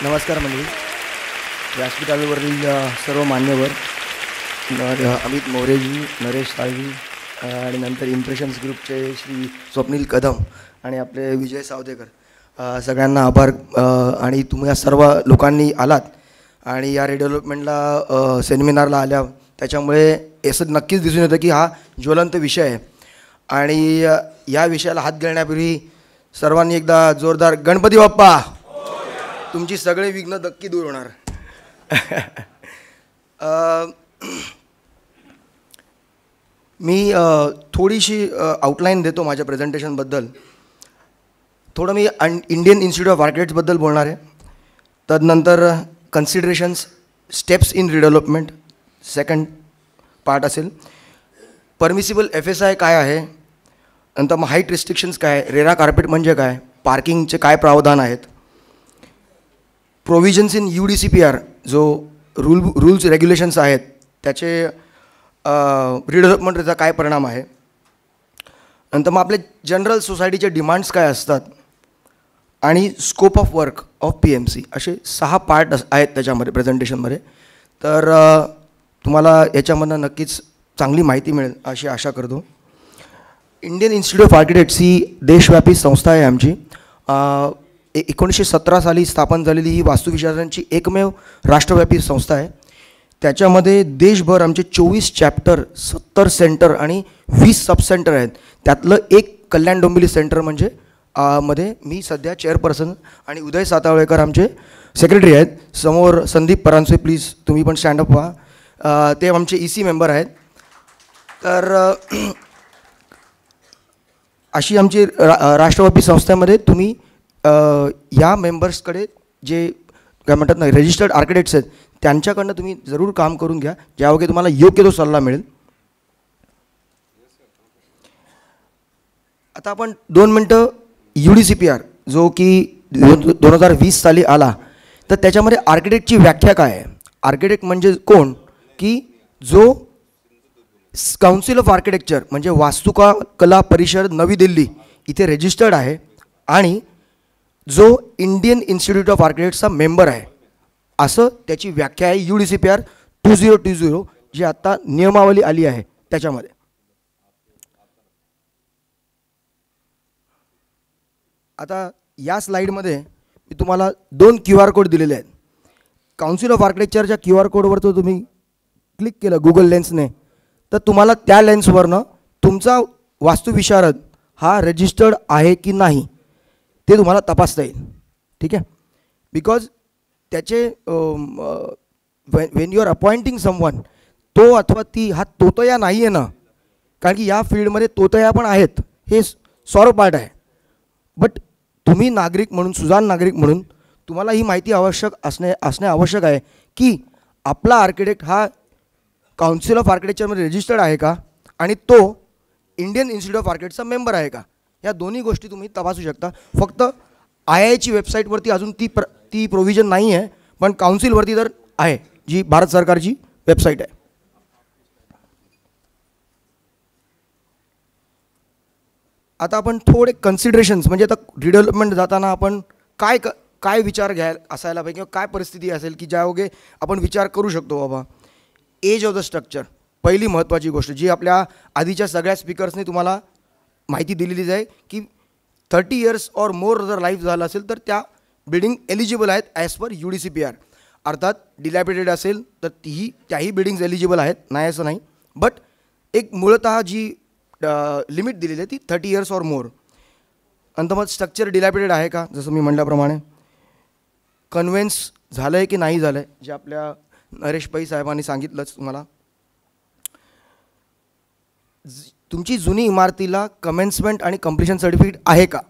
नमस्कार मंडळी. व्यासपीठावरील सर्व मान्यवर, अमित मोरेजी, नरेश साळवी आणि नंतर इम्प्रेशन्स ग्रुपचे श्री स्वप्नील कदम आणि आपले विजय सावदेकर, सगळ्यांना आभार. आणि तुम्ही या सर्व लोकांनी आलात आणि या रिडेव्हलपमेंटला सेमिनारला आल्या, त्याच्यामुळे असं नक्कीच दिसून येतं की हा ज्वलंत विषय आहे. आणि या विषयाला हात घालण्यापूर्वी सर्वांनी एकदा जोरदार गणपती बाप्पा, तुमची सगळे विघ्न नक्की दूर होणार. मी थोडीशी आउटलाईन देतो माझ्या प्रेझेंटेशनबद्दल. थोडं मी इंडियन इन्स्टिट्यूट ऑफ आर्किटेक्ट्सबद्दल बोलणार आहे. तदनंतर considerations, steps in redevelopment second part असेल. परमिसिबल FSI काय आहे, नंतर मग हाईट रिस्ट्रिक्शन्स काय आहे, रेरा कार्पेट म्हणजे काय, पार्किंगचे काय प्रावधान आहेत, प्रोव्हिजन्स इन UDCPR जो रूल्स रेग्युलेशन्स आहेत त्याचे रिडेव्हलपमेंटचा काय परिणाम आहे, नंतर मग आपले जनरल सोसायटीचे डिमांड्स काय असतात आणि scope of work of PMC, असे 6 पार्ट आहेत त्याच्यामध्ये प्रेझेंटेशनमध्ये. तर तुम्हाला याच्यामधनं नक्कीच चांगली माहिती मिळेल अशी आशा करतो. इंडियन इन्स्टिट्यूट ऑफ आर्किटेक्ट्स ही देशव्यापी संस्था आहे आमची. 1917 साली स्थापन झालेली ही वास्तुविशारदांची एकमेव राष्ट्रव्यापी संस्था आहे. त्याच्यामध्ये देशभर आमचे 24 चॅप्टर, 70 सेंटर आणि 20 सब सेंटर आहेत. त्यातलं एक कल्याण डोंबिवली सेंटर म्हणजे मध्ये मी सध्या चेअरपर्सन आणि उदय सातावळेकर आमचे सेक्रेटरी आहेत. समोर संदीप परांजपे, प्लीज तुम्ही पण स्टँडअप व्हा, ते आमचे EC मेंबर आहेत. तर अशी आमची राष्ट्रव्यापी संस्थेमध्ये तुम्ही या मेंबर्सकडे जे काय म्हणतात ना रजिस्टर्ड आर्किटेक्ट्स आहेत त्यांच्याकडनं तुम्ही जरूर काम करून घ्या, ज्यायोगे तुम्हाला योग्य तो सल्ला मिळेल. आता आपण 2 मिनटं UDCPR जो की 2020 साली आला, तर त्याच्यामध्ये आर्किटेक्टची व्याख्या काय आहे. आर्किटेक्ट म्हणजे कोण, की जो काउन्सिल ऑफ आर्किटेक्चर म्हणजे वास्तुकला परिषद नवी दिल्ली इथे रजिस्टर्ड आहे आणि जो इंडियन इन्स्टिट्यूट ऑफ आर्किटेक्ट्सचा मेंबर आहे, असं त्याची व्याख्या आहे UDCPR 2020 जी आत्ता नियमावली आली आहे त्याच्यामध्ये. आता या स्लाईडमध्ये मी तुम्हाला 2 QR कोड दिलेले आहेत. काउन्सिल ऑफ आर्किटेक्चरच्या QR कोडवर तो तुम्ही क्लिक केलं गुगल लेन्सने, तर तुम्हाला त्या लेन्सवरनं तुमचा वास्तुविशारद हा रजिस्टर्ड आहे की नाही ते तुम्हाला तपासता येईल. ठीक आहे, बिकॉज त्याचे when you are appointing someone, तो अथवा ती हा तोतया नाही आहे ना, कारण की या फील्डमध्ये तोतया पण आहेत, हे सॉरो पार्ट आहे. बट तुम्ही नागरिक म्हणून, सुजाण नागरिक म्हणून तुम्हाला ही माहिती असणे आवश्यक आहे की आपला आर्किटेक्ट हा काउन्सिल ऑफ आर्किटेक्चरमध्ये रजिस्टर्ड आहे का आणि तो इंडियन इन्स्टिट्यूट ऑफ आर्किटेक्टचा मेंबर आहे का. या दोन्ही गोष्टी तुम्ही तपासू शकता. फक्त IIची वेबसाईटवरती अजून ती प्रोव्हिजन नाही आहे, पण काउन्सिलवरती तर आहे, जी भारत सरकारची वेबसाईट आहे. आता आपण थोडे कन्सिडरेशन्स, म्हणजे आता रिडेव्हलपमेंट जाताना आपण काय विचार असायला पाहिजे किंवा काय परिस्थिती असेल की ज्यायोगे आपण विचार करू शकतो. बाबा, एज ऑफ द स्ट्रक्चर पहिली महत्त्वाची गोष्ट जी आपल्या आधीच्या सगळ्या स्पीकर्सनी तुम्हाला माहिती दिलेलीच आहे की 30 इयर्स और मोर जर लाईफ झालं असेल तर त्या बिल्डिंग एलिजिबल आहेत ॲज पर UDCPR. अर्थात डिलॅपिडेटेड असेल तर त्याही बिल्डिंग्स एलिजिबल आहेत, नाही असं नाही. बट एक मूळतः जी लिमिट दिलेली आहे ती 30 इयर्स और मोर. नंतर मग स्ट्रक्चर डिलॅपिडेटेड आहे का, जसं मी म्हटल्याप्रमाणे कन्व्हेन्स झालं आहे की नाही झालं आहे, जे आपल्या नरेश पै साहेबांनी सांगितलंच तुम्हाला. तुमची जुनी इमारतीला कमेन्समेंट आणि कम्प्लिशन सर्टिफिकेट आहे का.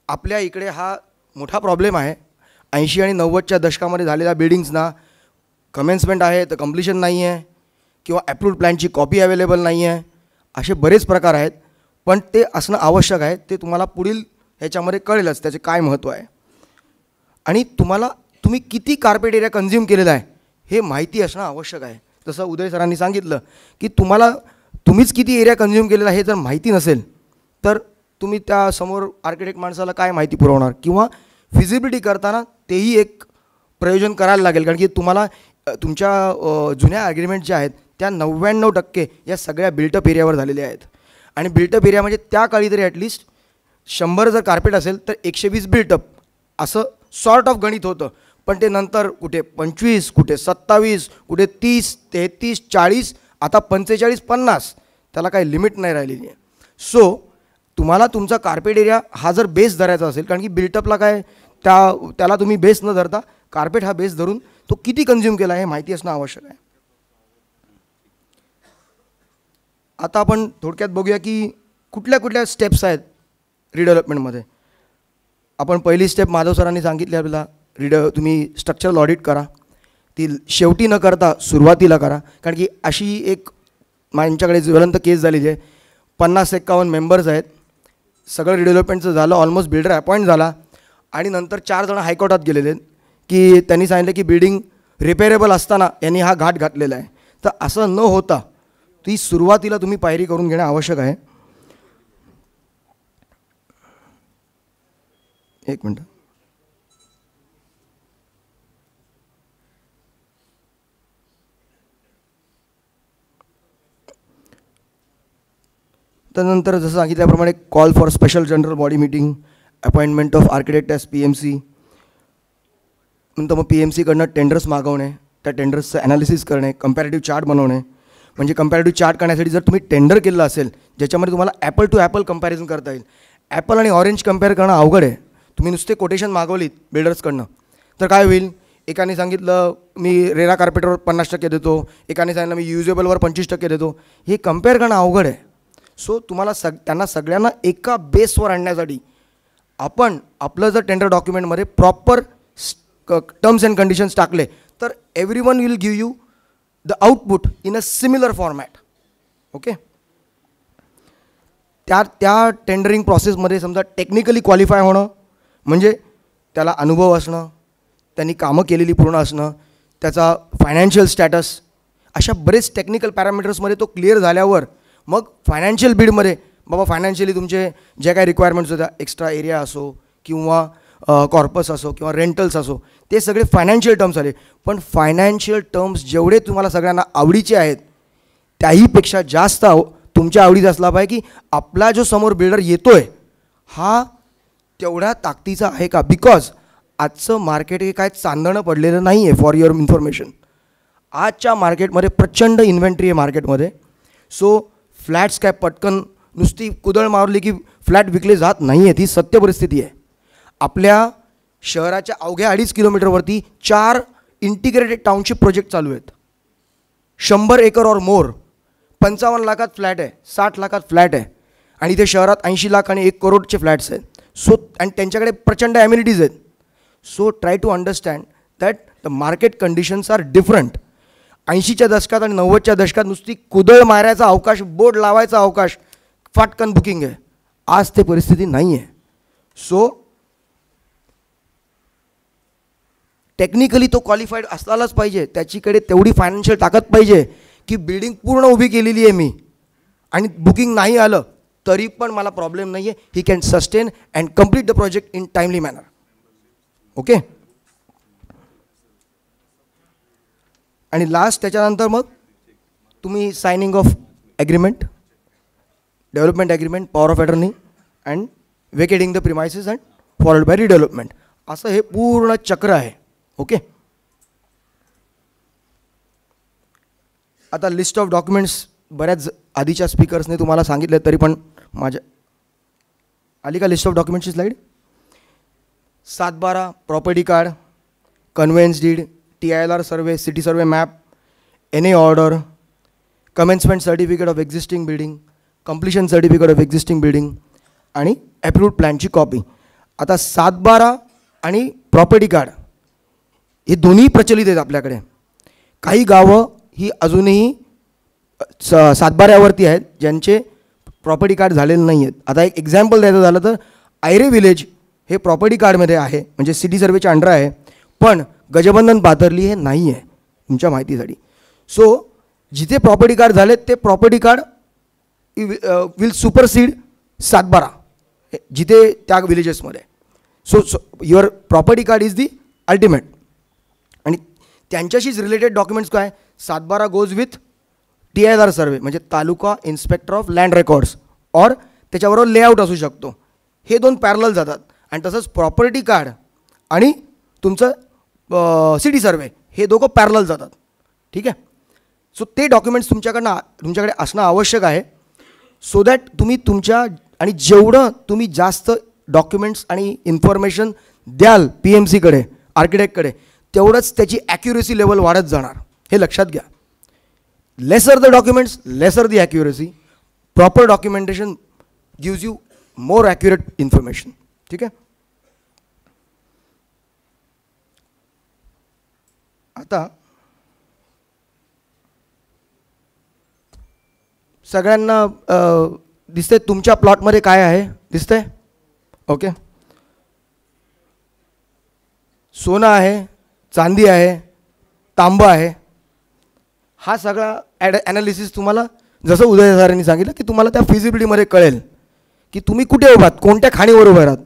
आपल्या इकडे हा मोठा प्रॉब्लेम आहे. 80 आणि 90च्या दशकामध्ये झालेल्या बिल्डिंग्सना कमेन्समेंट आहे तर कम्प्लिशन नाही आहे, किंवा ॲप्रूव्ड प्लॅनची कॉपी अवेलेबल नाही आहे. असे बरेच प्रकार आहेत, पण ते असणं आवश्यक आहे. ते तुम्हाला पुढील ह्याच्यामध्ये कळेलच त्याचे काय महत्त्व आहे. आणि तुम्ही किती कार्पेट एरिया कन्झ्युम केलेला आहे हे माहिती असणं आवश्यक आहे. जसं उदय सरांनी सांगितलं की तुम्हीच किती एरिया कन्झ्युम केलेला हे जर माहिती नसेल तर तुम्ही त्या समोर आर्किटेक्ट माणसाला काय माहिती पुरवणार, किंवा फिजिबिलिटी करताना तेही एक प्रयोजन करायला लागेल, कारण की तुम्हाला तुमच्या जुन्या ॲग्रीमेंट ज्या आहेत त्या 99% या सगळ्या बिल्टअप एरियावर झालेल्या आहेत. आणि बिल्टअप एरिया म्हणजे त्या काळी तरी ॲटलिस्ट 100 जर कार्पेट असेल तर 120 बिल्टअप असं सॉर्ट ऑफ गणित होतं. पण ते नंतर कुठे 25, कुठे 27, कुठे 30, 33, 40, आता 45, 50, त्याला काही लिमिट नाही राहिलेली आहे. सो तुम्हाला तुमचा कार्पेट एरिया हा जर बेस धरायचा असेल, कारण की बिल्टअपला काय त्याला तुम्ही बेस न धरता कार्पेट हा बेस धरून तो किती कन्झ्युम केला हे माहिती असणं आवश्यक आहे. आता आपण थोडक्यात बघूया की कुठल्या कुठल्या स्टेप्स आहेत रिडेव्हलपमेंटमध्ये. आपण पहिली स्टेप माधव सरांनी सांगितली आपल्याला, तुम्ही स्ट्रक्चरल ऑडिट करा. ती शेवटी न करता सुरुवातीला करा, कारण की अशी एक माझ्याकडे ज्वलंत केस झालेली आहे. 50-51 मेंबर्स आहेत, सगळं रिडेव्हलपमेंटचं झालं, ऑलमोस्ट बिल्डर अपॉइंट झाला आणि नंतर 4 जण हायकोर्टात गेलेले आहेत की त्यांनी सांगितलं की बिल्डिंग रिपेरेबल असताना यांनी हा घाट घातलेला आहे. तर असं न होता ती सुरुवातीला तुम्ही पायरी करून घेणं आवश्यक आहे. एक मिनटं. त्यानंतर जसं सांगितल्याप्रमाणे call for special general body meeting, appointment of architect as PMC, नंतर मग PMCकडनं टेंडर्स मागवणे, त्या टेंडर्सचं ॲनालिसिस करणे, कंपॅरेटिव्ह चार्ट बनवणे. म्हणजे कंपॅरेटिव्ह चार्ट करण्यासाठी जर तुम्ही टेंडर केलं असेल ज्याच्यामध्ये तुम्हाला ॲपल टू ॲपल कंपॅरिझन करता येईल. ॲपल आणि ऑरेंज कंपेअर करणं अवघड आहे. तुम्ही नुसते कोटेशन मागवलीत बिल्डर्सकडनं तर काय होईल, एकाने सांगितलं मी रेरा कार्पेटवर 50% देतो, एकाने सांगितलं मी युजेबलवर 25% देतो. हे कंपेअर करणं अवघड आहे. सो तुम्हाला त्यांना सगळ्यांना एका बेसवर आणण्यासाठी आपण आपलं जर टेंडर डॉक्युमेंटमध्ये प्रॉपर टर्म्स अँड कंडिशन्स टाकले तर everyone will give you the output in a similar format. Okay. त्या टेंडरिंग प्रोसेसमध्ये समजा टेक्निकली क्वालिफाय होणं म्हणजे त्याला अनुभव असणं, त्यांनी कामं केलेली पूर्ण असणं, त्याचा फायनान्शियल स्टॅटस, अशा बरेच टेक्निकल पॅरामीटर्समध्ये तो क्लिअर झाल्यावर मग फायनान्शियल बिडमध्ये बाबा फायनान्शियली तुमचे जे काही रिक्वायरमेंट्स होत्या, एक्स्ट्रा एरिया असो किंवा कॉर्पस असो किंवा रेंटल्स असो, ते सगळे फायनान्शियल टर्म्स आले. पण फायनान्शियल टर्म्स जेवढे तुम्हाला सगळ्यांना आवडीचे आहेत त्याहीपेक्षा जास्त तुमच्या आवडीचा असला पाहिजे की आपला जो समोर बिल्डर येतो आहे हा तेवढ्या ताकदीचा आहे का. बिकॉज आजचं मार्केट हे काय चांदणं पडलेलं नाही आहे. फॉर युअर इन्फॉर्मेशन, आजच्या मार्केटमध्ये प्रचंड इन्व्हेंटरी आहे मार्केटमध्ये. सो फ्लॅट्स काय पटकन नुसती कुदळ मारली की फ्लॅट विकले जात नाही आहेत, ही सत्य परिस्थिती आहे. आपल्या शहराच्या अवघ्या 2.5 किलोमीटरवरती 4 इंटिग्रेटेड टाउनशिप प्रोजेक्ट चालू आहेत. 100 एकर और मोर, 55 लाखात फ्लॅट आहे, 60 लाखात फ्लॅट आहे आणि इथे शहरात 80 लाख आणि 1 करोडचे फ्लॅट्स आहेत. सो आणि त्यांच्याकडे प्रचंड ॲम्युनिटीज आहेत. So try to understand that the market conditions are different. 80च्या दशकात आणि 90च्या दशकात नुसती कुदळ मारायचा अवकाश, बोर्ड लावायचा अवकाश, फाटकन बुकिंग आहे. आज ते परिस्थिती नाही आहे. सो टेक्निकली तो क्वालिफाईड असलाच पाहिजे, त्याच्याकडे तेवढी फायनान्शियल ताकद पाहिजे की बिल्डिंग पूर्ण उभी केलेली आहे मी आणि बुकिंग नाही आलं तरी पण मला प्रॉब्लेम नाही आहे. He can sustain and complete the project in timely manner. Okay. आणि लास्ट त्याच्यानंतर मग तुम्ही signing of agreement, development agreement, power of attorney and vacating the premises and followed by redevelopment, असं हे पूर्ण चक्र आहे. ओके. आता लिस्ट ऑफ डॉक्युमेंट्स बऱ्याच आधीच्या स्पीकर्सने तुम्हाला सांगितले तरी पण माझ्या आली का लिस्ट ऑफ डॉक्युमेंट्सची slide. 7/12 property card, conveyance deed, TILR survey, city survey map, NA order, commencement certificate of existing building, completion certificate of existing building आणि ॲप्रूव्ड प्लॅनची कॉपी. आता 7/12 आणि प्रॉपर्टी कार्ड हे दोन्ही प्रचलित आहेत आपल्याकडे. काही गावं ही अजूनही 7/12वरती आहेत ज्यांचे प्रॉपर्टी कार्ड झालेले नाही आहेत. आता एक एक्झाम्पल द्यायचं झालं तर आयरे विलेज हे प्रॉपर्टी कार्डमध्ये आहे, म्हणजे सिटी सर्वेच्या अंडर आहे, पण गजबंधन पाथर्ली हे नाही आहे तुमच्या माहितीसाठी. सो जिथे प्रॉपर्टी कार्ड झाले ते प्रॉपर्टी कार्ड विल सुपरसीड 7/12 जिथे त्या विलेजेसमध्ये. So your property card is the ultimate. आणि त्यांच्याशीच रिलेटेड डॉक्युमेंट्स काय, 7/12 गोज विथ TIR सर्वे म्हणजे तालुका इन्स्पेक्टर ऑफ लँड रेकॉर्ड्स, और त्याच्याबरोबर लेआउट असू शकतो. हे 2 पॅरलल जातात. आणि तसंच प्रॉपर्टी कार्ड आणि तुमचं सिटी सर्वे हे दोघं पॅरलल जातात. ठीक आहे. सो ते डॉक्युमेंट्स तुमच्याकडे असणं आवश्यक आहे, सो दॅट तुम्ही तुमच्या आणि जेवढं तुम्ही जास्त डॉक्युमेंट्स आणि इन्फॉर्मेशन द्याल PMCकडे, आर्किटेक्टकडे, तेवढंच त्याची ॲक्युरेसी लेवल वाढत जाणार. हे लक्षात घ्या. Lesser the documents, lesser the accuracy. Proper documentation gives you more accurate information. ठीक आहे. आता सगळ्यांना दिसते तुमच्या प्लॉटमध्ये काय आहे, दिसतंय? ओके. सोनं आहे, चांदी आहे, तांबं आहे. हा सगळा ॲनालिसिस तुम्हाला जसं उदय सरांनी सांगितलं की तुम्हाला त्या फिजिबिलिटीमध्ये कळेल की तुम्ही कुठे उभात, कोणत्या खाणीवर उभे आहात.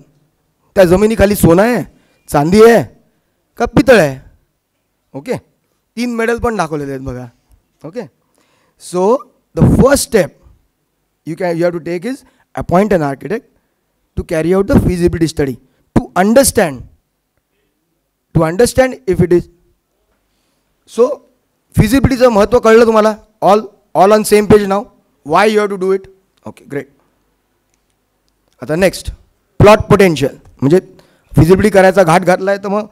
त्या जमिनीखाली सोनं आहे, चांदी आहे का पितळ आहे. ओके. 3 मेडल पण दाखवलेले आहेत बघा. Okay. So the first step you have to take is appoint an architect to carry out the feasibility study to understand if it is. So feasibilityचं महत्त्व कळलं तुम्हाला? all on same page now. Why you have to do it? Okay, great. आता next plot potential. म्हणजे feasibility करायचा घाट घातला आहे तर मग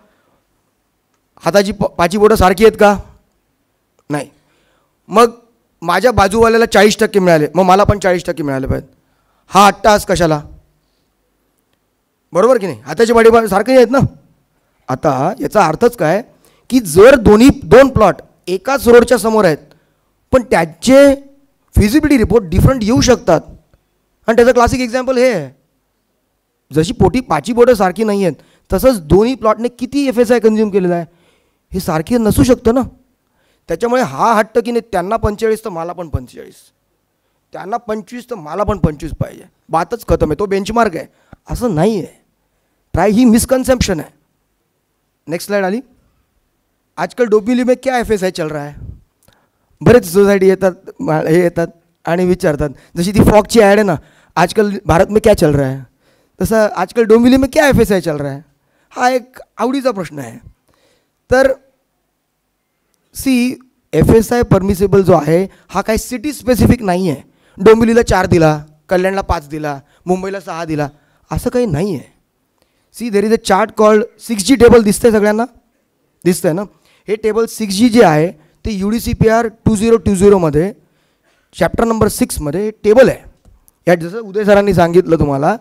हाताची पाची बोटं सारखी आहेत का? नाही. मग माझ्या बाजूवाल्याला 40% मिळाले, मग मला पण 40% मिळाले पाहिजे. हा अट्टास कशाला? बरोबर की नाही? हाताची बाडी सारखी आहेत ना. आता याचा अर्थच काय की जर 2 प्लॉट एकाच रोडच्या समोर आहेत पण त्याचे फिजिबिलिटी रिपोर्ट डिफरंट येऊ शकतात. आणि त्याचं क्लासिक एक्झाम्पल हे आहे, जशी पाची बोटं सारखी नाही आहेत तसंच दोन्ही प्लॉटने किती FSI कन्झ्युम केलेला आहे हे सारखे नसू शकतं ना. त्याच्यामुळे हा हट्ट की नाही त्यांना 45 तर मला पण 45, त्यांना 25 तर मला पण 25 पाहिजे, बातच खतम आहे. तो बेंचमार्क आहे असं नाही आहे. ही मिसकन्सेप्शन है. नेक्स्ट स्लाइड आली. आजकल डोंबिवली में क्या FSI चल रहा है. बरेच सोसायटी येतात आणि विचारतात, जशी ती फॉकची ॲड आहे ना, आजकल भारत में क्या चल रहा है, तसं आजकल डोंबिवली में क्या FSI चल रहा है. हा एक आवडीचा प्रश्न आहे. तर FSI परमिसेबल जो आहे हा काही सिटी स्पेसिफिक नाही आहे. डोंबिवलीला 4 दिला, कल्याणला 5 दिला, मुंबईला 6 दिला, असं काही नाही आहे. There is a chart called 6G table. दिसतंय सगळ्यांना? दिसतंय ना. हे टेबल 6G जे आहे ते UDCPR 2020 मध्ये चॅप्टर नंबर 6 मध्ये टेबल आहे. यात जसं उदय सरांनी सांगितलं तुम्हाला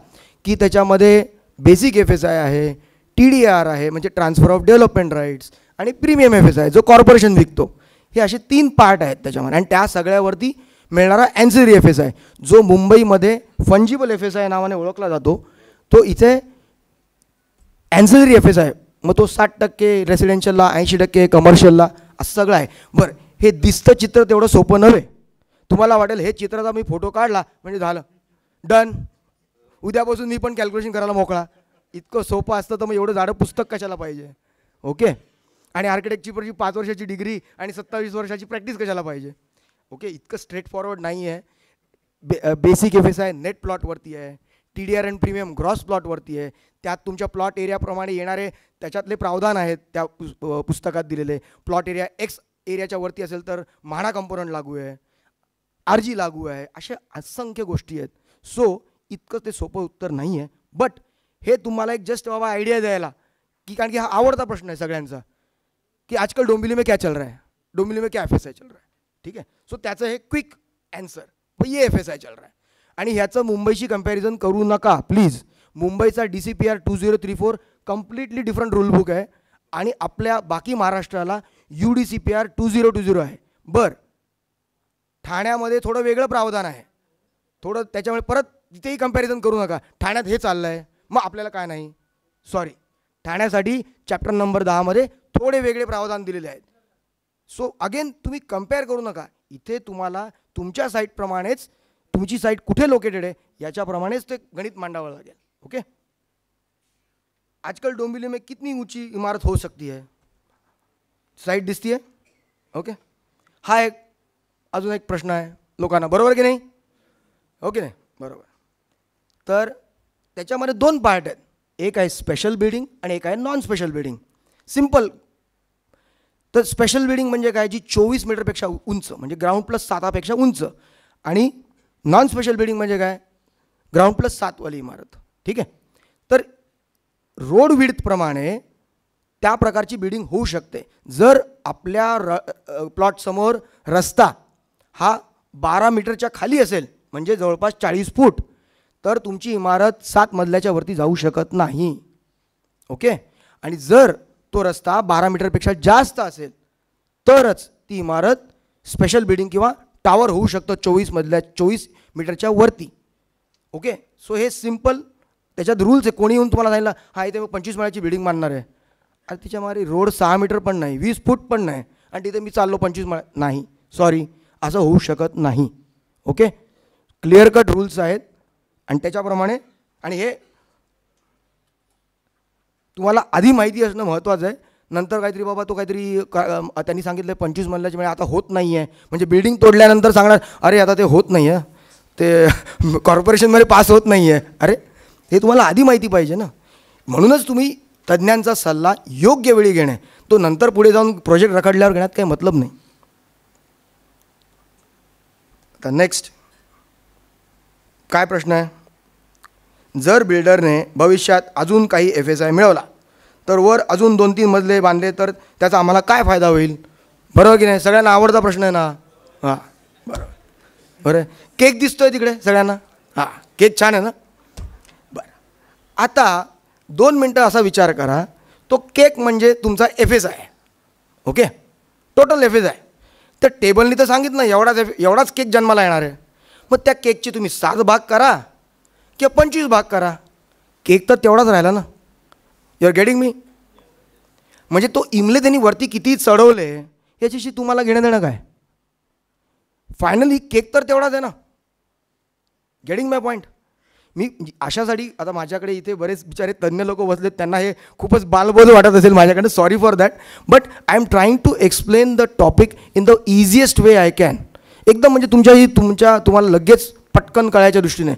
की त्याच्यामध्ये बेसिक FSI आहे, TDR आहे म्हणजे ट्रान्सफर ऑफ डेव्हलपमेंट राईट्स, आणि प्रीमियम FSI जो कॉर्पोरेशन विकतो. हे असे 3 पार्ट आहेत त्याच्यामध्ये. आणि त्या सगळ्यावरती मिळणारा ॲन्सिलरी FSI जो मुंबईमध्ये फंजिबल FSI नावाने ओळखला जातो, तो इथे ॲन्सिलरी FSI. मग तो 60% रेसिडेन्शियलला, 80% कमर्शियलला, असं सगळं आहे. बरं, हे दिसतं चित्र तेवढं सोपं नव्हे. तुम्हाला वाटेल हे चित्राचा मी फोटो काढला म्हणजे झालं, डन, उद्यापासून मी पण कॅल्क्युलेशन करायला मोकळा. इतकं सोपं असतं तर मग एवढं जाडं पुस्तक कशाला पाहिजे. ओके. आणि आर्किटेक्चरची 5 वर्षाची डिग्री आणि 27 वर्षाची प्रॅक्टिस कशाला पाहिजे. ओके. इतकं स्ट्रेट फॉरवर्ड नाही आहे. बेसिक FSI नेट प्लॉटवरती आहे, TDR अँड प्रीमियम ग्रॉस प्लॉटवरती आहे. त्यात तुमच्या प्लॉट एरियाप्रमाणे येणारे त्याच्यातले प्रावधान आहेत त्या पुस्तकात दिलेले. प्लॉट एरिया X एरियाच्या वरती असेल तर म्हाडा कंपोनंट लागू आहे, RG लागू आहे, अशा असंख्य गोष्टी आहेत. सो इतकं ते सोपं उत्तर नाही आहे. बट हे तुम्हाला एक जस्ट बाबा आयडिया द्यायला की, कारण की हा आवडता प्रश्न आहे सगळ्यांचा की आजकल डोंबिवली में क्या चल रहा है, डोंबिवली में क्या FSI चल रहा है. ठीक आहे. सो त्याचं हे क्विक ॲन्सर, ये FSI चल रहा है. आणि ह्याचं मुंबईशी कंपॅरिझन करू नका प्लीज. मुंबईचा DCPR 2034 completely different rule book आहे आणि आपल्या बाकी महाराष्ट्राला UDCPR 2020 आहे. बरं, ठाण्यामध्ये थोडं वेगळं प्रावधान आहे थोडं, त्याच्यामुळे परत तिथेही कंपॅरिझन करू नका. ठाण्यात हे चाललं आहे मग आपल्याला काय नाही. सॉरी, ठाण्यासाठी चॅप्टर नंबर 10 मध्ये थोडे वेगळे प्रावधान दिलेले आहेत. सो अगेन तुम्ही कंपेअर करू नका. इथे तुम्हाला तुमच्या साईटप्रमाणेच, तुमची साईट कुठे लोकेटेड आहे याच्याप्रमाणेच ते गणित मांडावं लागेल. ओके. आजकल डोंबिवली में कितनी ऊंची इमारत हो सकती है? साईट दिसती आहे? ओके, हा एक अजून एक प्रश्न आहे लोकांना, बरोबर की नाही? ओके नाही, बरोबर. तर त्याच्यामध्ये 2 पार्ट आहेत, एक आहे स्पेशल बिल्डिंग आणि एक आहे नॉन स्पेशल बिल्डिंग. सिम्पल. तर स्पेशल बिल्डिंग म्हणजे काय, जी 24 मीटरपेक्षा उंच, म्हणजे ग्राउंड प्लस 7पेक्षा उंच, आणि नॉन स्पेशल बिल्डिंग म्हणजे काय, ग्राउंड प्लस 7वाली इमारत. ठीक आहे. तर रोड विड्थप्रमाणे त्या प्रकारची बिल्डिंग होऊ शकते. जर आपल्या प्लॉटसमोर रस्ता हा 12 मीटरच्या खाली असेल, म्हणजे जवळपास 40 फूट, तर तुमची इमारत 7 मजल्याच्या वरती जाऊ शकत नाही. ओके. आणि जर तो रस्ता 12 मीटरपेक्षा जास्त असेल तरच ती इमारत स्पेशल बिल्डिंग किंवा टावर होऊ शकतं 24 मीटरच्या वरती. ओके. सो हे सिम्पल त्याच्यात रूल्स आहे. कोणी येऊन तुम्हाला सांगितलं हा इथे 25 माळ्याची बिल्डिंग बांधणार आहे, आणि तिच्या मागे रोड 6 मीटर पण नाही, 20 फूट पण नाही, आणि तिथे मी चाललो 25 माळ्या, नाही, सॉरी, असं होऊ शकत नाही. ओके. क्लिअर कट रूल्स आहेत आणि त्याच्याप्रमाणे, आणि हे तुम्हाला आधी माहिती असणं महत्त्वाचं आहे. नंतर काहीतरी बाबा तो काहीतरी त्यांनी सांगितलं 25 मजल्याची म्हणजे आता होत नाही आहे, म्हणजे बिल्डिंग तोडल्यानंतर सांगणार अरे आता ते होत नाही आहे, ते कॉर्पोरेशनमध्ये पास होत नाही आहे. अरे हे तुम्हाला आधी माहिती पाहिजे ना. म्हणूनच तुम्ही तज्ज्ञांचा सल्ला योग्य वेळी घेणे, तो नंतर पुढे जाऊन प्रोजेक्ट रखडल्यावर घेण्यात काही मतलब नाही. आता नेक्स्ट काय प्रश्न आहे, जर बिल्डरने भविष्यात अजून काही FSI मिळवला तर वर अजून 2-3 मजले बांधले तर त्याचा आम्हाला काय फायदा होईल? बरोबर की नाही? सगळ्यांना आवडता प्रश्न आहे ना. हां, बरोबर. बरं, केक दिसतोय तिकडे सगळ्यांना? हां, केक छान आहे ना. बरं, आता 2 मिनटं असा विचार करा, तो केक म्हणजे तुमचा FSI. Okay, total FSI. तर टेबलनी तर सांगितलं एवढाच केक जन्माला येणार आहे. मग त्या केकचे तुम्ही 7 भाग करा किंवा 25 भाग करा, केक तर तेवढाच राहिला ना. You are getting me? म्हणजे तो इमले त्यांनी वरती किती चढवले याच्याशी तुम्हाला घेणं देणं काय? फायनली केक तर तेवढाच आहे ना. गेटिंग माय पॉईंट? मी अशासाठी, आता माझ्याकडे इथे बरेच बिचारे तज्ञ लोक बसलेत, त्यांना हे खूपच बालबोध वाटत असेल माझ्याकडे, sorry for that, but I am trying to explain the topic in the easiest way I can. एकदम म्हणजे तुम्हाला लगेच पटकन कळायच्या दृष्टीने.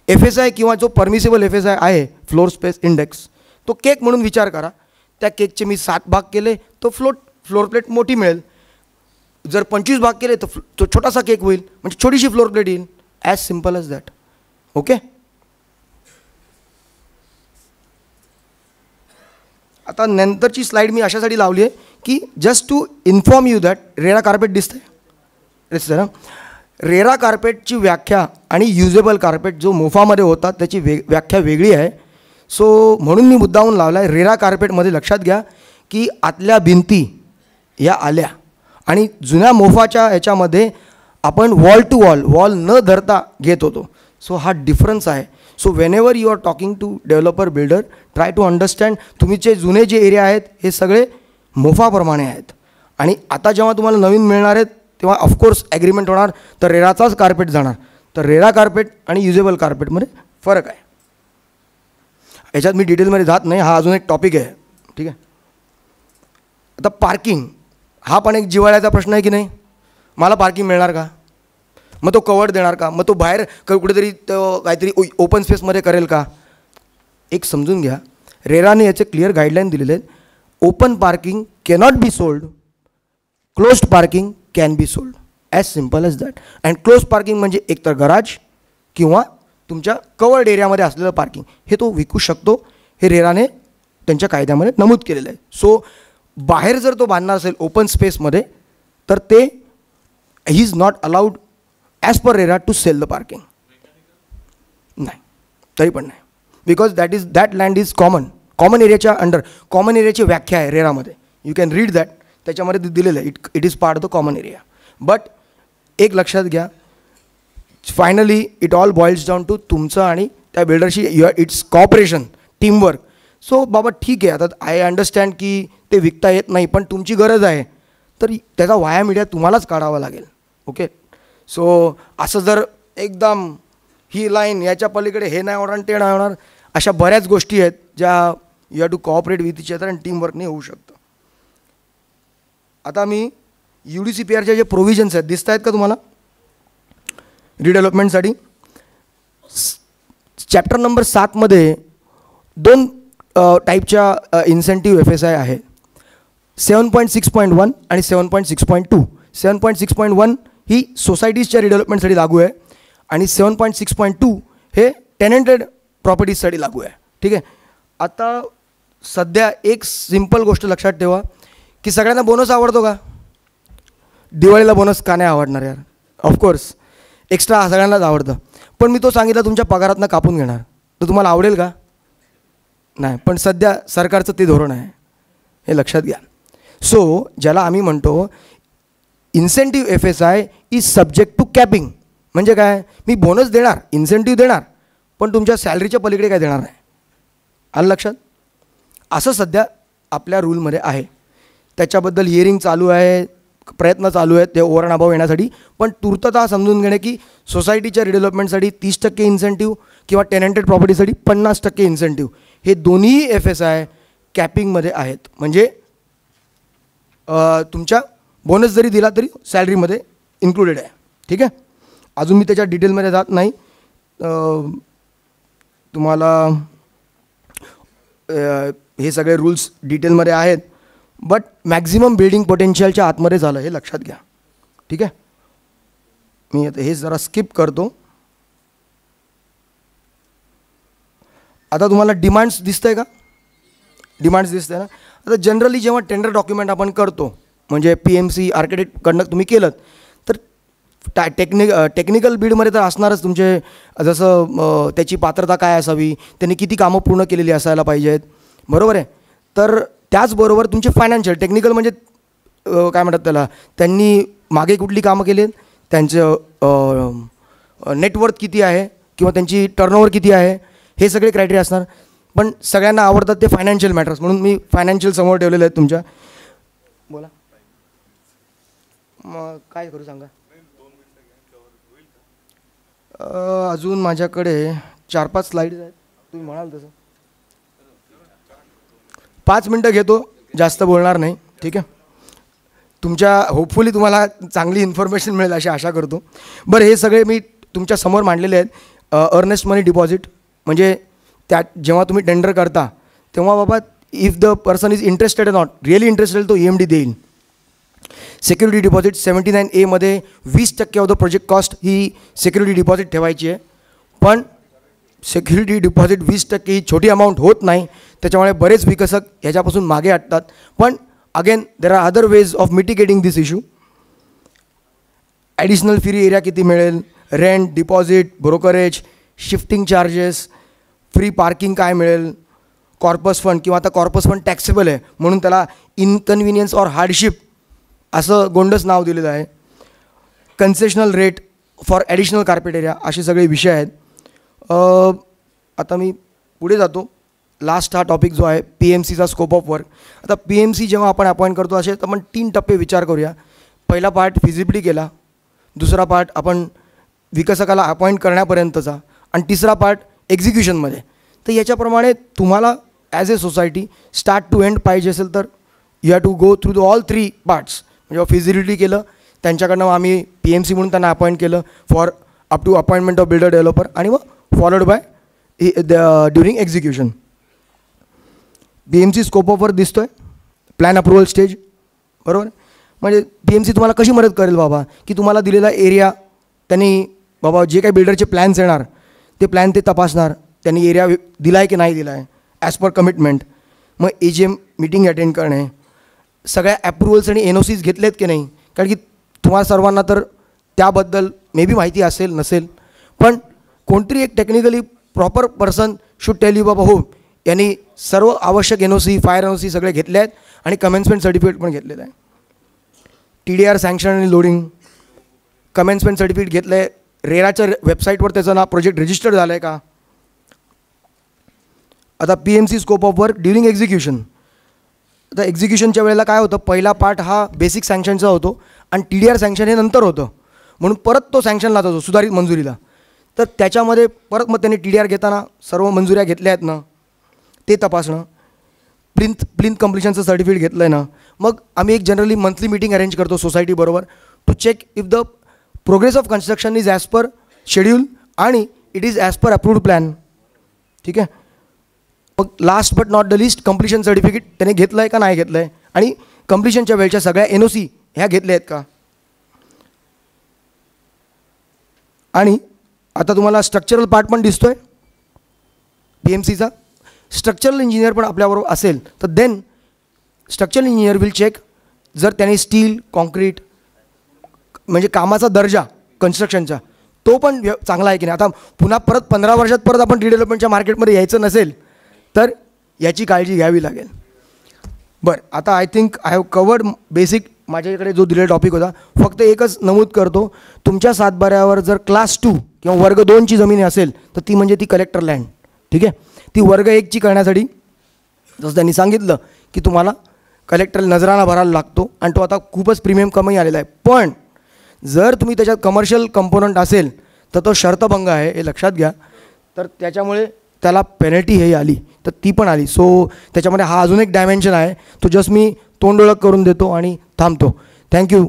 FSI किंवा जो परमिसिबल FSI आहे, फ्लोर स्पेस इंडेक्स, तो केक म्हणून विचार करा. त्या केकचे मी 7 भाग केले तो फ्लोर प्लेट मोठी मिळेल. जर 25 भाग केले तर तो छोटासा केक होईल, म्हणजे छोटीशी फ्लोर प्लेट येईल. As simple as that. Okay. आता नंतरची स्लाईड मी अशासाठी लावली आहे की just to inform you that RERA carpet दिसतंय ना. रेरा कार्पेटची व्याख्या आणि युजेबल कार्पेट जो मोफामध्ये होता त्याची व्याख्या वेगळी आहे. सो म्हणून मी मुद्दाहून लावला आहे. रेरा कार्पेटमध्ये लक्षात घ्या की आतल्या भिंती या आल्या, आणि जुन्या मोफाच्या ह्याच्यामध्ये आपण वॉल न धरता घेत होतो. सो हा डिफरन्स आहे. So whenever you are talking to developer builder, try to understand तुमचे जुने जे एरिया आहेत हे सगळे मोफाप्रमाणे आहेत, आणि आता जेव्हा तुम्हाला नवीन मिळणार आहेत तेव्हा ऑफकोर्स ॲग्रीमेंट होणार, तर रेराचाच कार्पेट जाणार. तर रेरा कार्पेट आणि युजेबल कार्पेटमध्ये फरक आहे. याच्यात मी डिटेलमध्ये जात नाही, हा अजून एक टॉपिक आहे. ठीक आहे. आता पार्किंग हा पण एक जिव्हाळ्याचा प्रश्न आहे की नाही. मला पार्किंग मिळणार का? मग तो कवर्ड देणार का? मग तो बाहेर कुठेतरी तो काहीतरी ओपन स्पेसमध्ये करेल का? एक समजून घ्या, रेराने याचे क्लिअर गाईडलाईन दिलेले आहेत. Open parking cannot be sold, closed parking can be sold, as simple as that. And close parking म्हणजे एकतर गराज किंवा तुमच्या कवर्ड एरियामध्ये असलेलं पार्किंग, हे तो विकू शकतो. हे रेराने त्यांच्या कायद्यामध्ये नमूद केलेलं आहे. सो बाहेर जर तो बांधणार असेल ओपन स्पेसमध्ये तर ते ही is not allowed as per RERA to sell the parking. नाही, तरी पण नाही, because that land is common एरियाच्या अंडर. कॉमन एरियाची व्याख्या आहे रेरामध्ये, यू कॅन रीड दॅट, त्याच्यामध्ये दिलेलं आहे. It is part of the common area. But एक लक्षात घ्या, finally it all boils down to तुमचं आणि त्या बिल्डरशी इट्स कॉपरेशन, टीमवर्क. सो बाबा ठीक आहे, आता आय अंडरस्टँड की ते विकता येत नाही पण तुमची गरज आहे, तर त्याचा वाया मीडिया तुम्हालाच काढावा लागेल. ओके. सो असं जर एकदम ही लाईन याच्या पलीकडे हे नाही होणार ते नाही होणार, अशा बऱ्याच गोष्टी आहेत ज्या you have to cooperate with each other आणि टीमवर्कने होऊ शकतं. आता मी UDCPRचे जे प्रोव्हिजन्स आहेत दिसत आहेत का तुम्हाला रिडेव्हलपमेंटसाठी? चॅप्टर नंबर 7मध्ये 2 टाईपच्या इन्सेंटिव्ह FSI आहे, 7.6.1 आणि 7.6.2. 7.6.1 ही सोसायटीजच्या रिडेव्हलपमेंटसाठी लागू आहे आणि 7.6.2 हे टेनंटेड प्रॉपर्टीजसाठी लागू आहे. ठीक आहे. आता सध्या एक सिंपल गोष्ट लक्षात ठेवा की सगळ्यांना बोनस आवडतो का? दिवाळीला बोनस का नाही आवडणार यार? ऑफकोर्स एक्स्ट्रा सगळ्यांनाच आवडतं. पण मी तो सांगितलं तुमच्या पगारातनं कापून घेणार, तर तुम्हाला आवडेल का? नाही. पण सध्या सरकारचं ते धोरण आहे, हे लक्षात घ्या. सो ज्याला आम्ही म्हणतो incentive FSI is subject to capping. म्हणजे काय? मी बोनस देणार, इन्सेंटिव्ह देणार, पण तुमच्या सॅलरीच्या पलीकडे काय देणार नाही. आलं लक्षात? असं सध्या आपल्या रूलमध्ये आहे. त्याच्याबद्दल हिअरिंग चालू आहे, प्रयत्न चालू आहेत ते ओव्हर अँड अबाव येण्यासाठी. पण तूर्तता समजून घेणे की सोसायटीच्या रिडेव्हलपमेंटसाठी 30% इन्सेंटिव्ह किंवा टेनंटेड प्रॉपर्टीसाठी 50% इन्सेंटिव्ह हे दोन्ही FSI कॅपिंगमध्ये आहेत. म्हणजे तुमच्या बोनस जरी दिला तरी सॅलरीमध्ये इन्क्लुडेड आहे. ठीक आहे. अजून मी त्याच्या डिटेलमध्ये जात नाही. तुम्हाला हे सगळे रूल्स डिटेलमध्ये आहेत, बट मॅक्झिमम बिल्डिंग पोटेन्शियलच्या आतमध्ये झालं हे लक्षात घ्या. ठीक आहे. मी आता हे जरा स्किप करतो. आता तुम्हाला डिमांड्स दिसतंय का? डिमांड्स दिसतंय ना? आता जनरली जेव्हा टेंडर डॉक्युमेंट आपण करतो, म्हणजे PMC आर्किटेक्टकडनं तुम्ही केलं तर टेक्निकल बीडमध्ये तर असणारच तुमचे, जसं त्याची पात्रता काय असावी, त्यांनी किती कामं पूर्ण केलेली असायला पाहिजेत, बरोबर आहे. तर त्याचबरोबर तुमचे फायनान्शियल टेक्निकल म्हणजे काय म्हणतात त्याला, त्यांनी मागे कुठली कामं केली आहेत, त्यांचं नेटवर्थ किती आहे किंवा त्यांची टर्नओव्हर किती आहे, हे सगळे क्रायटेरिया असणार. पण सगळ्यांना आवडतात ते फायनान्शियल मॅटर्स, म्हणून मी फायनान्शियल समोर ठेवलेले आहेत तुमच्या. बोला मग काय करू सांगा. अजून माझ्याकडे 4-5 स्लाईड्स आहेत, तुम्ही म्हणाल तसं 5 मिनटं घेतो, जास्त बोलणार नाही. ठीक आहे. तुमच्या होपफुली तुम्हाला चांगली इन्फॉर्मेशन मिळेल अशी आशा करतो. बरं, हे सगळे मी तुमच्या समोर मांडलेले आहेत. अर्नेस्ट मनी डिपॉझिट म्हणजे त्या जेव्हा तुम्ही टेंडर करता तेव्हा बाबा if the person is interested not really interested तो EMD देईल. सिक्युरिटी डिपॉझिट 79A मध्ये 20% of the project cost he security deposit ठेवायची आहे. पण सिक्युरिटी डिपॉझिट 20% ही छोटी अमाऊंट होत नाही, त्याच्यामुळे बरेच विकसक ह्याच्यापासून मागे हटतात. पण again there are other ways of mitigating this issue. Additional free area किती मिळेल, rent, deposit, brokerage, shifting charges, free parking काय मिळेल, कॉर्पस फंड किंवा आता कॉर्पस फंड टॅक्सेबल आहे म्हणून त्याला इनकन्व्हिनियन्स ऑर हार्डशिप असं गोंडस नाव दिलेलं आहे. Concessional rate for additional carpet area, असे सगळे विषय आहेत. आता मी पुढे जातो. लास्ट हा टॉपिक जो आहे PMCचा स्कोप ऑफ वर्क. आता PMC जेव्हा आपण अपॉइंट करतो असे तर आपण 3 टप्पे विचार करूया. पहिला पार्ट फिजिबिलिटी केला, दुसरा पार्ट आपण विकसकाला अपॉइंट करण्यापर्यंतचा, आणि तिसरा पार्ट एक्झिक्युशनमध्ये. तर याच्याप्रमाणे तुम्हाला as a society start to end पाहिजे असेल तर you have to go through the all 3 parts. म्हणजे फिजिबिलिटी केलं, त्यांच्याकडनं आम्ही PMC म्हणून त्यांना अपॉइंट केलं for up to appointment of builder developer, आणि मग followed by during execution. PMC scope of work दिसतो आहे, प्लॅन अप्रुव्हल स्टेज, बरोबर. म्हणजे PMC तुम्हाला कशी मदत करेल बाबा, की तुम्हाला दिलेला एरिया त्यांनी बाबा जे काही बिल्डरचे प्लॅन्स येणार ते प्लॅन ते तपासणार, त्यांनी एरिया दिला आहे की नाही दिला आहे ॲज पर कमिटमेंट. मग AGM मीटिंग अटेंड करणे, सगळ्या ॲप्रुव्हल्स आणि NOCs घेतलेत की नाही, कारण की तुम्हाला सर्वांना तर त्याबद्दल मे बी माहिती असेल नसेल, पण कोणतरी एक technically proper person should tell you बाबा हो यांनी सर्व आवश्यक NOC, फायर NOC सगळे घेतले आहेत आणि कमेन्समेंट सर्टिफिकेट पण घेतलेलं आहे. TDR सँक्शन आणि लोडिंग, कमेन्समेंट सर्टिफिकेट घेतलं आहे, रेराच्या वेबसाईटवर त्याचं नाव प्रोजेक्ट रजिस्टर्ड झालं आहे का. आता PMC scope of work during execution. आता एक्झिक्युशनच्या वेळेला काय होतं, पहिला पार्ट हा बेसिक सँक्शनचा होतो आणि TDR सँक्शन हे नंतर होतं, म्हणून परत तो सँक्शनला जातो सुधारित मंजुरीला. तर त्याच्यामध्ये परत मग त्यांनी TDR घेताना सर्व मंजुऱ्या घेतल्या आहेत ना ते तपासणं, प्लिंथ कम्प्लिशनचं सर्टिफिकेट घेतलं आहे ना, मग आम्ही एक जनरली मंथली मीटिंग अरेंज करतो सोसायटीबरोबर to check if the progress of construction is as per schedule आणि it is as per approved plan. ठीक आहे. मग last but not the least completion certificate त्याने घेतलं आहे का नाही घेतलं आहे, आणि कम्प्लिशनच्या वेळच्या सगळ्या NOC ह्या घेतल्या आहेत का. आणि आता तुम्हाला स्ट्रक्चरल पार्ट पण दिसतोय PMCचा. स्ट्रक्चरल इंजिनियर पण आपल्याबरोबर असेल तर then structural engineer will check जर त्याने स्टील कॉन्क्रीट म्हणजे कामाचा दर्जा कन्स्ट्रक्शनचा तो पण चांगला आहे की नाही. आता पुन्हा परत 15 वर्षात परत आपण रिडेव्हलपमेंटच्या मार्केटमध्ये यायचं नसेल तर याची काळजी घ्यावी लागेल. बरं, आता I think I have covered basic माझ्याकडे जो दिलेला टॉपिक होता. फक्त एकच नमूद करतो, तुमच्या सातबाऱ्यावर जर क्लास 2 किंवा वर्ग 2ची जमीन असेल तर ती म्हणजे ती कलेक्टर लँड. ठीक आहे. ती वर्ग 1ची करण्यासाठी जसं त्यांनी सांगितलं की तुम्हाला कलेक्टर नजराना भरायला लागतो आणि तो आता खूपच प्रीमियम कमी आलेला आहे. पण जर तुम्ही त्याच्यात कमर्शियल कंपोनंट असेल तर तो शर्तभंग आहे हे लक्षात घ्या. तर त्याच्यामुळे त्याला पेनल्टी हे आली तर ती पण आली. सो त्याच्यामध्ये हा अजून एक डायमेन्शन आहे. तो जस्ट मी तोंड ओळख करून देतो आणि थांबतो. थँक्यू.